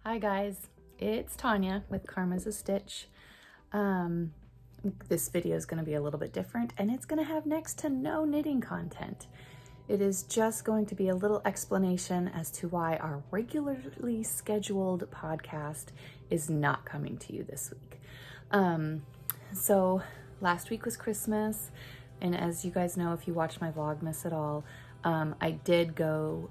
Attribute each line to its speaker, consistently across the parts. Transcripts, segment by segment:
Speaker 1: Hi guys, it's Tanya with Karma's a Stitch. This video is going to be a little bit different and it's going to have next to no knitting content. It is just going to be a little explanation as to why our regularly scheduled podcast is not coming to you this week. So last week was Christmas, and as you guys know, if you watched my Vlogmas at all, I did go,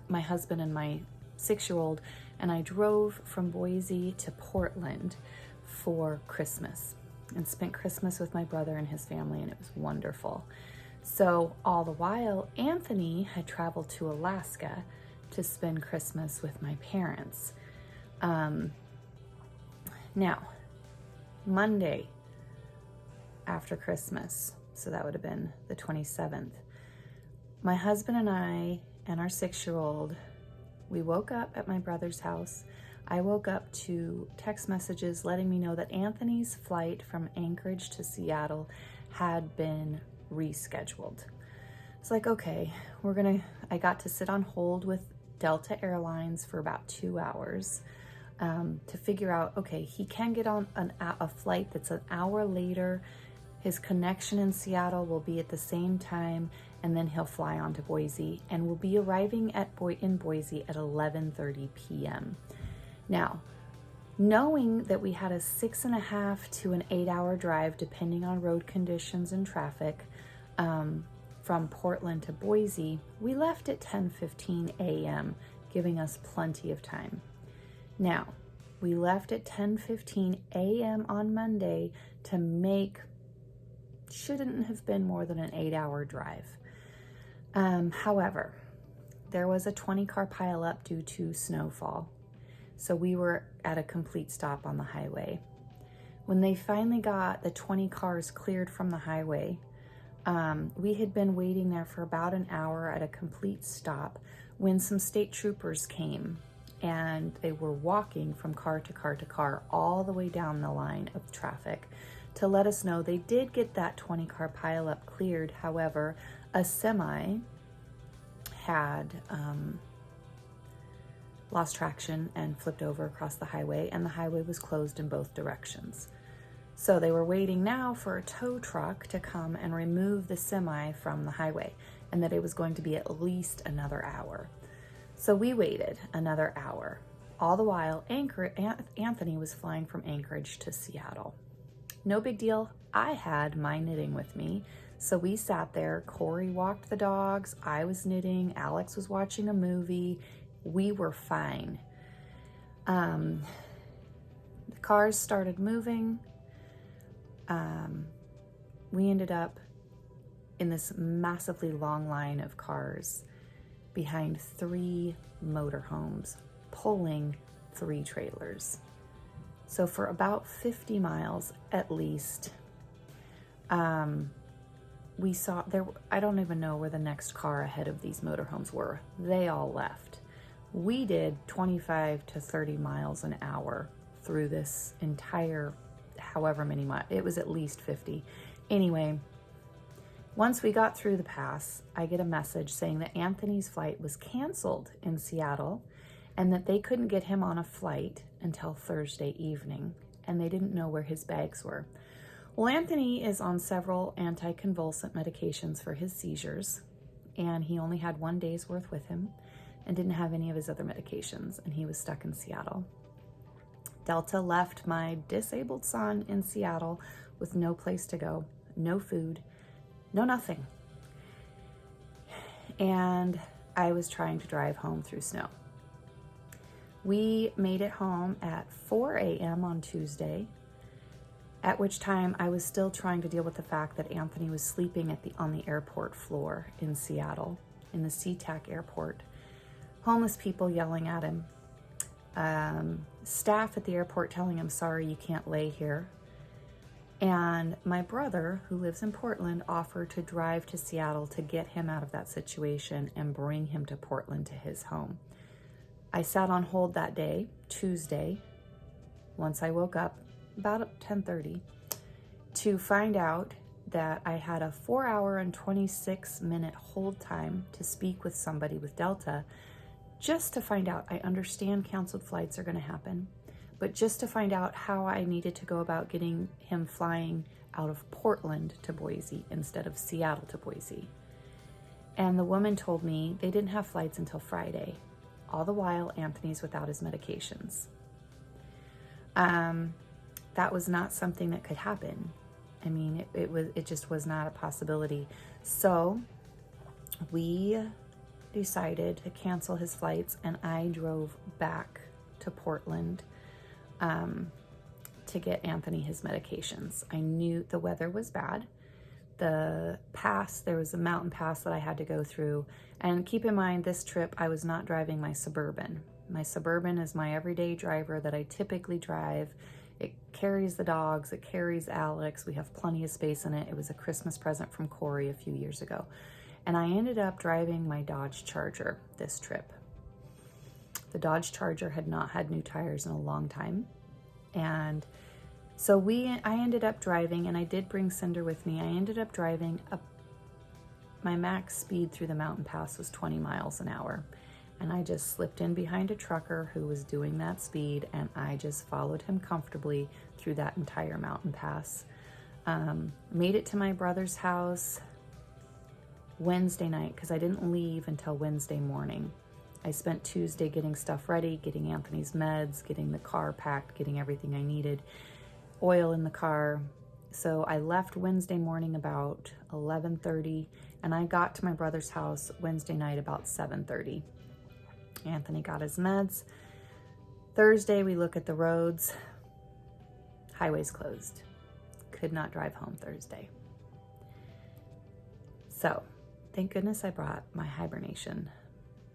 Speaker 1: my husband and my 6-year-old and I drove from Boise to Portland for Christmas and spent Christmas with my brother and his family, and it was wonderful. So all the while, Anthony had traveled to Alaska to spend Christmas with my parents. Now, Monday after Christmas, so that would have been the 27th, my husband and I and our 6-year-old, we woke up at my brother's house. I woke up to text messages letting me know that Anthony's flight from Anchorage to Seattle had been rescheduled. It's like, okay, I got to sit on hold with Delta Airlines for about 2 hours to figure out, okay, he can get on a flight that's an hour later. His connection in Seattle will be at the same time, and then he'll fly on to Boise and will be arriving in Boise at 11:30 p.m. Now, knowing that we had a 6.5 to an 8-hour drive, depending on road conditions and traffic, from Portland to Boise, we left at 10:15 a.m., giving us plenty of time. Now, we left at 10:15 a.m. on Monday to make, shouldn't have been more than an 8-hour drive. However, there was a 20-car pileup due to snowfall, so we were at a complete stop on the highway. When they finally got the 20 cars cleared from the highway, we had been waiting there for about an hour at a complete stop when some state troopers came, and they were walking from car to car to car all the way down the line of traffic to let us know they did get that 20-car pileup cleared. However, a semi had lost traction and flipped over across the highway, and the highway was closed in both directions. So they were waiting now for a tow truck to come and remove the semi from the highway, and that it was going to be at least another hour. So we waited another hour. All the while, Anthony was flying from Anchorage to Seattle. No big deal. I had my knitting with me. So we sat there. Corey walked the dogs. I was knitting. Alex was watching a movie. We were fine. The cars started moving. We ended up in this massively long line of cars behind 3 motorhomes, pulling 3 trailers. So for about 50 miles at least, we saw I don't even know where the next car ahead of these motorhomes were. They all left. We did 25 to 30 miles an hour through this entire, however many miles, it was at least 50. Anyway, once we got through the pass, I get a message saying that Anthony's flight was canceled in Seattle and that they couldn't get him on a flight until Thursday evening, and they didn't know where his bags were. Well, Anthony is on several anticonvulsant medications for his seizures, and he only had 1 day's worth with him and didn't have any of his other medications, and he was stuck in Seattle. Delta left my disabled son in Seattle with no place to go, no food, no nothing. And I was trying to drive home through snow. We made it home at 4 a.m. on Tuesday, at which time I was still trying to deal with the fact that Anthony was sleeping on the airport floor in Seattle, in the SeaTac airport. Homeless people yelling at him. Staff at the airport telling him, sorry, you can't lay here. And my brother, who lives in Portland, offered to drive to Seattle to get him out of that situation and bring him to Portland to his home. I sat on hold that day, Tuesday, once I woke up, about 10:30, to find out that I had a 4-hour and 26-minute hold time to speak with somebody with Delta just to find out. I understand canceled flights are going to happen, but just to find out how I needed to go about getting him flying out of Portland to Boise instead of Seattle to Boise. And the woman told me they didn't have flights until Friday. All the while, Anthony's without his medications. That was not something that could happen. I mean, it just was not a possibility. So we decided to cancel his flights, and I drove back to Portland to get Anthony his medications. I knew the weather was bad. There was a mountain pass that I had to go through. And keep in mind, this trip, I was not driving my Suburban. My Suburban is my everyday driver that I typically drive. It carries the dogs, it carries Alex. We have plenty of space in it. It was a Christmas present from Corey a few years ago. And I ended up driving my Dodge Charger this trip. The Dodge Charger had not had new tires in a long time. And so I ended up driving, and I did bring Cinder with me. I ended up driving up. My max speed through the mountain pass was 20 miles an hour. And I just slipped in behind a trucker who was doing that speed, and I just followed him comfortably through that entire mountain pass. Made it to my brother's house Wednesday night because I didn't leave until Wednesday morning. I spent Tuesday getting stuff ready, getting Anthony's meds, getting the car packed, getting everything I needed, oil in the car. So I left Wednesday morning about 11:30, and I got to my brother's house Wednesday night about 7:30. Anthony got his meds. Thursday, we look at the roads. Highways closed. Could not drive home Thursday. So, thank goodness I brought my hibernation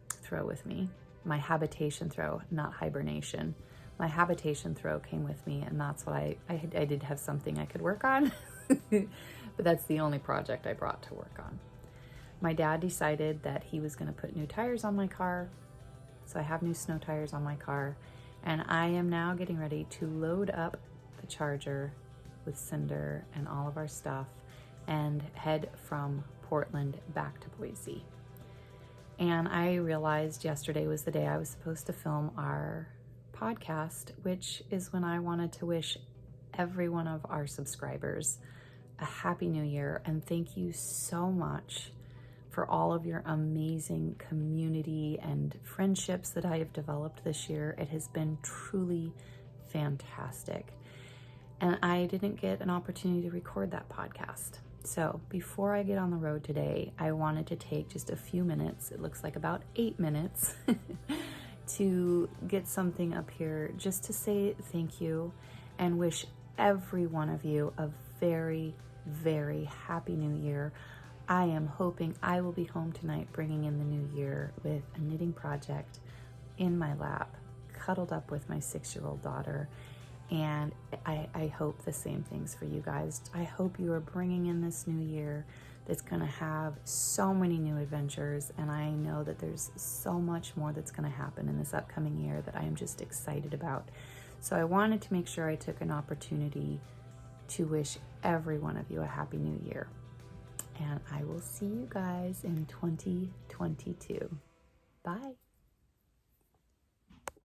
Speaker 1: throw with me. My habitation throw, not hibernation. My habitation throw came with me, and that's what I did have something I could work on, but that's the only project I brought to work on. My dad decided that he was going to put new tires on my car, so I have new snow tires on my car, and I am now getting ready to load up the Charger with Cinder and all of our stuff and head from Portland back to Boise. And I realized yesterday was the day I was supposed to film our podcast, which is when I wanted to wish every one of our subscribers a happy new year, and thank you so much for all of your amazing community and friendships that I have developed this year. It has been truly fantastic. And I didn't get an opportunity to record that podcast. So before I get on the road today, I wanted to take just a few minutes, it looks like about 8 minutes, to get something up here just to say thank you and wish every one of you a very, very happy new year. I am hoping I will be home tonight bringing in the new year with a knitting project in my lap, cuddled up with my 6-year-old daughter. And I hope the same things for you guys. I hope you are bringing in this new year that's going to have so many new adventures. And I know that there's so much more that's going to happen in this upcoming year that I am just excited about. So I wanted to make sure I took an opportunity to wish every one of you a happy new year. And I will see you guys in 2022. Bye.